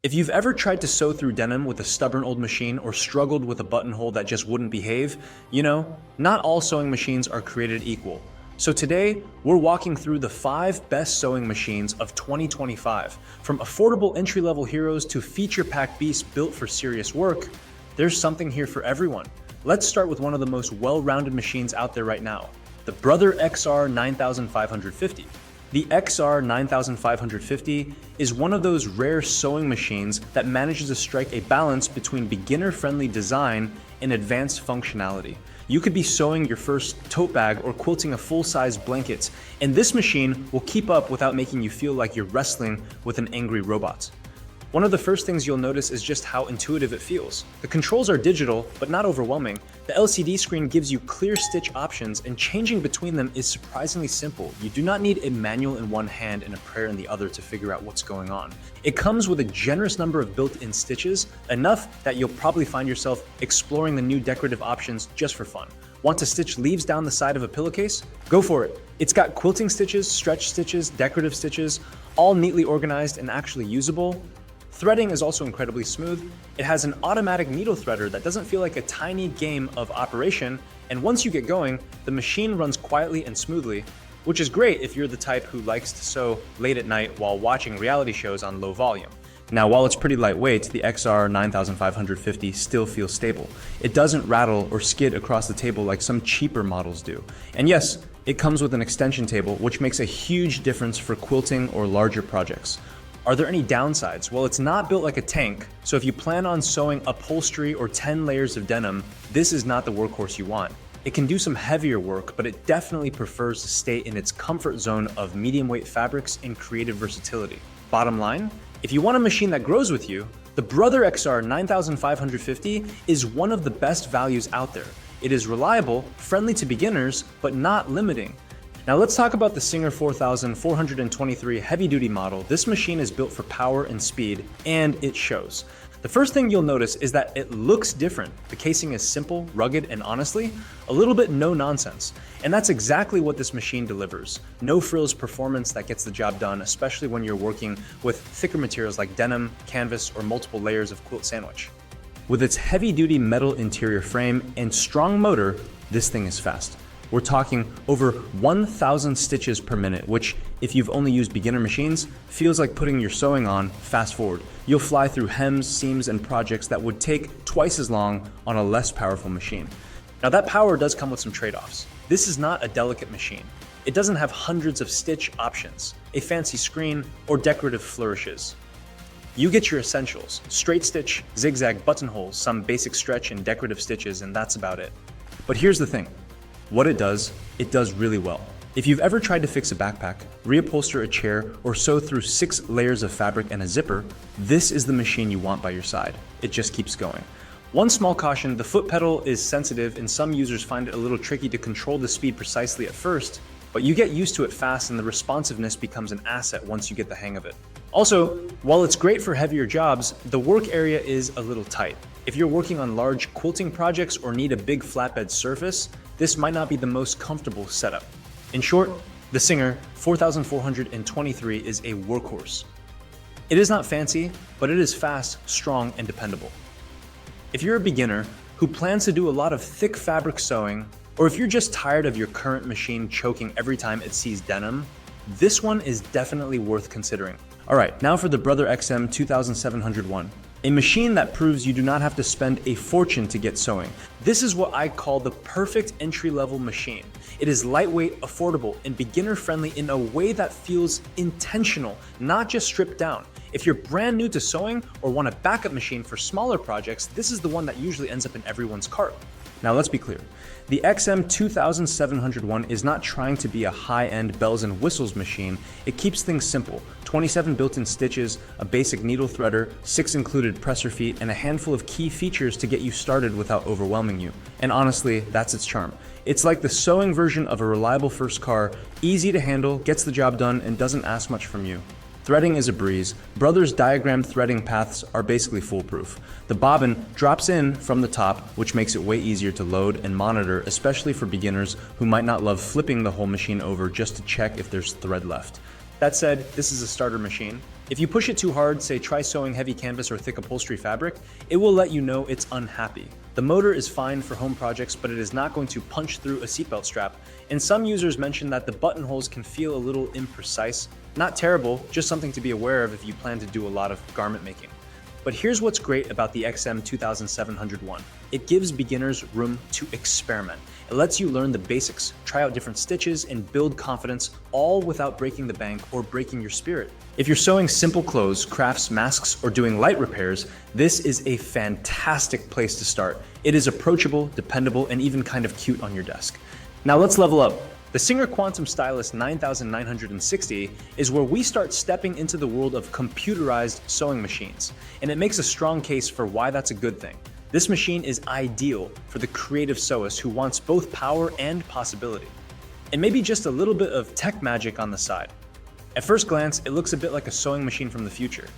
If you've ever tried to sew through denim with a stubborn old machine or struggled with a buttonhole that just wouldn't behave, not all sewing machines are created equal. So today, we're walking through the 5 best sewing machines of 2025. From affordable entry-level heroes to feature-packed beasts built for serious work, there's something here for everyone. Let's start with one of the most well-rounded machines out there right now, the Brother XR 9550. The XR 9550 is one of those rare sewing machines that manages to strike a balance between beginner-friendly design and advanced functionality. You could be sewing your first tote bag or quilting a full-size blanket, and this machine will keep up without making you feel like you're wrestling with an angry robot. One of the first things you'll notice is just how intuitive it feels. The controls are digital, but not overwhelming. The LCD screen gives you clear stitch options, and changing between them is surprisingly simple. You do not need a manual in one hand and a prayer in the other to figure out what's going on. It comes with a generous number of built-in stitches, enough that you'll probably find yourself exploring the new decorative options just for fun. Want to stitch leaves down the side of a pillowcase? Go for it. It's got quilting stitches, stretch stitches, decorative stitches, all neatly organized and actually usable. Threading is also incredibly smooth. It has an automatic needle threader that doesn't feel like a tiny game of operation, and once you get going, the machine runs quietly and smoothly, which is great if you're the type who likes to sew late at night while watching reality shows on low volume. Now, while it's pretty lightweight, the XR 9550 still feels stable. It doesn't rattle or skid across the table like some cheaper models do. And yes, it comes with an extension table, which makes a huge difference for quilting or larger projects. Are there any downsides? Well, it's not built like a tank, so if you plan on sewing upholstery or 10 layers of denim, this is not the workhorse you want. It can do some heavier work, but it definitely prefers to stay in its comfort zone of medium weight fabrics and creative versatility. Bottom line, if you want a machine that grows with you, the Brother XR 9550 is one of the best values out there. It is reliable, friendly to beginners, but not limiting. Now let's talk about the Singer 4423 heavy-duty model. This machine is built for power and speed, and it shows. The first thing you'll notice is that it looks different. The casing is simple, rugged, and honestly, a little bit no-nonsense. And that's exactly what this machine delivers. No-frills performance that gets the job done, especially when you're working with thicker materials like denim, canvas, or multiple layers of quilt sandwich. With its heavy-duty metal interior frame and strong motor, this thing is fast. We're talking over 1,000 stitches per minute, which, if you've only used beginner machines, feels like putting your sewing on fast forward. You'll fly through hems, seams, and projects that would take twice as long on a less powerful machine. Now that power does come with some trade-offs. This is not a delicate machine. It doesn't have hundreds of stitch options, a fancy screen, or decorative flourishes. You get your essentials: straight stitch, zigzag buttonholes, some basic stretch and decorative stitches, and that's about it. But here's the thing. What it does really well. If you've ever tried to fix a backpack, reupholster a chair, or sew through 6 layers of fabric and a zipper, this is the machine you want by your side. It just keeps going. One small caution, the foot pedal is sensitive and some users find it a little tricky to control the speed precisely at first, but you get used to it fast and the responsiveness becomes an asset once you get the hang of it. Also, while it's great for heavier jobs, the work area is a little tight. If you're working on large quilting projects or need a big flatbed surface, this might not be the most comfortable setup. In short, the Singer 4423 is a workhorse. It is not fancy, but it is fast, strong, and dependable. If you're a beginner who plans to do a lot of thick fabric sewing, or if you're just tired of your current machine choking every time it sees denim, this one is definitely worth considering. All right, now for the Brother XM 2701. A machine that proves you do not have to spend a fortune to get sewing. This is what I call the perfect entry-level machine. It is lightweight, affordable, and beginner-friendly in a way that feels intentional, not just stripped down. If you're brand new to sewing or want a backup machine for smaller projects, this is the one that usually ends up in everyone's cart. Now let's be clear. The XM 2701 is not trying to be a high-end bells and whistles machine. It keeps things simple. 27 built-in stitches, a basic needle threader, 6 included presser feet, and a handful of key features to get you started without overwhelming you. And honestly, that's its charm. It's like the sewing version of a reliable first car, easy to handle, gets the job done, and doesn't ask much from you. Threading is a breeze. Brother's diagrammed threading paths are basically foolproof. The bobbin drops in from the top, which makes it way easier to load and monitor, especially for beginners who might not love flipping the whole machine over just to check if there's thread left. That said, this is a starter machine. If you push it too hard, say try sewing heavy canvas or thick upholstery fabric, it will let you know it's unhappy. The motor is fine for home projects, but it is not going to punch through a seatbelt strap. And some users mention that the buttonholes can feel a little imprecise. Not terrible, just something to be aware of if you plan to do a lot of garment making. But here's what's great about the XM2701. It gives beginners room to experiment. It lets you learn the basics, try out different stitches, and build confidence, all without breaking the bank or breaking your spirit. If you're sewing simple clothes, crafts, masks, or doing light repairs, this is a fantastic place to start. It is approachable, dependable, and even kind of cute on your desk. Now let's level up. The Singer Quantum Stylus 9960 is where we start stepping into the world of computerized sewing machines, and it makes a strong case for why that's a good thing. This machine is ideal for the creative sewist who wants both power and possibility, and maybe just a little bit of tech magic on the side. At first glance, it looks a bit like a sewing machine from the future.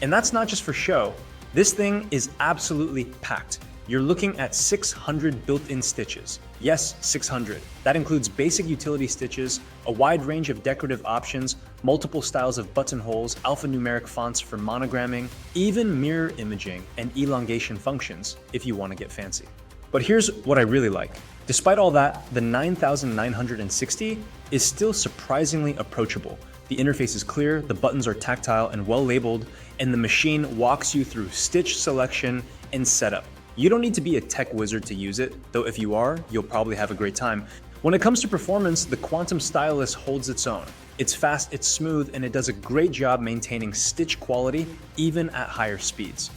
And that's not just for show. This thing is absolutely packed. You're looking at 600 built-in stitches. Yes, 600. That includes basic utility stitches, a wide range of decorative options, multiple styles of buttonholes, alphanumeric fonts for monogramming, even mirror imaging and elongation functions if you want to get fancy. But here's what I really like. Despite all that, the 9960 is still surprisingly approachable. The interface is clear, the buttons are tactile and well labeled, and the machine walks you through stitch selection and setup. You don't need to be a tech wizard to use it, though if you are, you'll probably have a great time. When it comes to performance, the Quantum Stylus holds its own. It's fast, it's smooth, and it does a great job maintaining stitch quality even at higher speeds.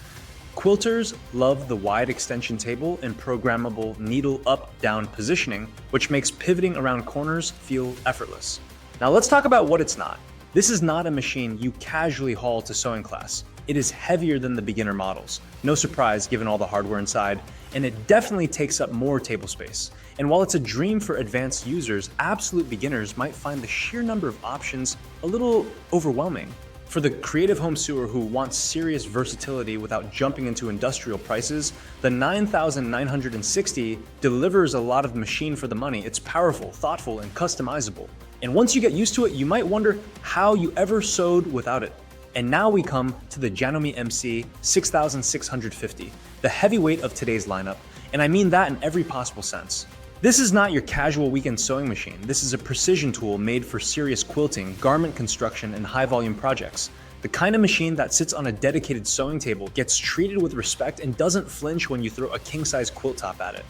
Quilters love the wide extension table and programmable needle up-down positioning, which makes pivoting around corners feel effortless. Now let's talk about what it's not. This is not a machine you casually haul to sewing class. It is heavier than the beginner models. No surprise given all the hardware inside, and it definitely takes up more table space. And while it's a dream for advanced users, absolute beginners might find the sheer number of options a little overwhelming. For the creative home sewer who wants serious versatility without jumping into industrial prices, the 9960 delivers a lot of machine for the money. It's powerful, thoughtful, and customizable. And once you get used to it, you might wonder how you ever sewed without it. And now we come to the Janome MC 6650, the heavyweight of today's lineup, and I mean that in every possible sense. This is not your casual weekend sewing machine. This is a precision tool made for serious quilting, garment construction, and high-volume projects. The kind of machine that sits on a dedicated sewing table, gets treated with respect, and doesn't flinch when you throw a king-size quilt top at it.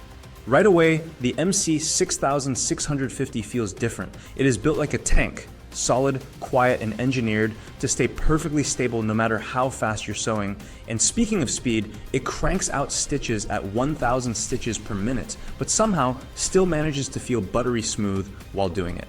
Right away, the MC 6650 feels different. It is built like a tank. Solid, quiet, and engineered to stay perfectly stable no matter how fast you're sewing. And speaking of speed, it cranks out stitches at 1,000 stitches per minute, but somehow still manages to feel buttery smooth while doing it.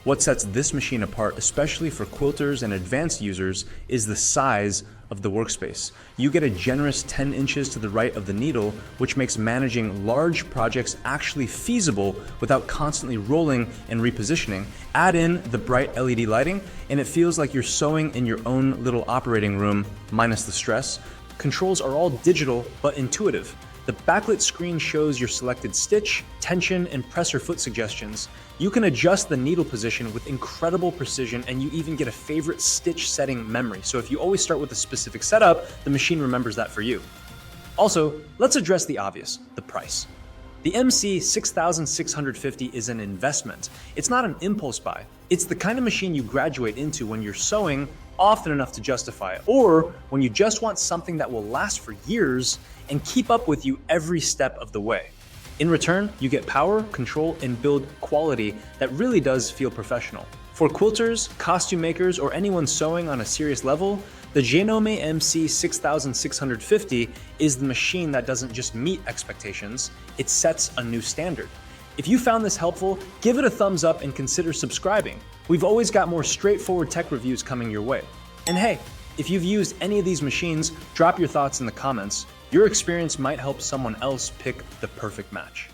What sets this machine apart, especially for quilters and advanced users, is the size of the workspace. You get a generous 10 inches to the right of the needle, which makes managing large projects actually feasible without constantly rolling and repositioning. Add in the bright LED lighting, and it feels like you're sewing in your own little operating room, minus the stress. Controls are all digital but intuitive. The backlit screen shows your selected stitch, tension, and presser foot suggestions. You can adjust the needle position with incredible precision, and you even get a favorite stitch setting memory. So if you always start with a specific setup, the machine remembers that for you. Also, let's address the obvious, the price. The MC 6650 is an investment. It's not an impulse buy. It's the kind of machine you graduate into when you're sewing often enough to justify it, or when you just want something that will last for years and keep up with you every step of the way. In return, you get power, control, and build quality that really does feel professional. For quilters, costume makers, or anyone sewing on a serious level, the Janome MC 6650 is the machine that doesn't just meet expectations, it sets a new standard. If you found this helpful, give it a thumbs up and consider subscribing. We've always got more straightforward tech reviews coming your way. And hey, if you've used any of these machines, drop your thoughts in the comments. Your experience might help someone else pick the perfect match.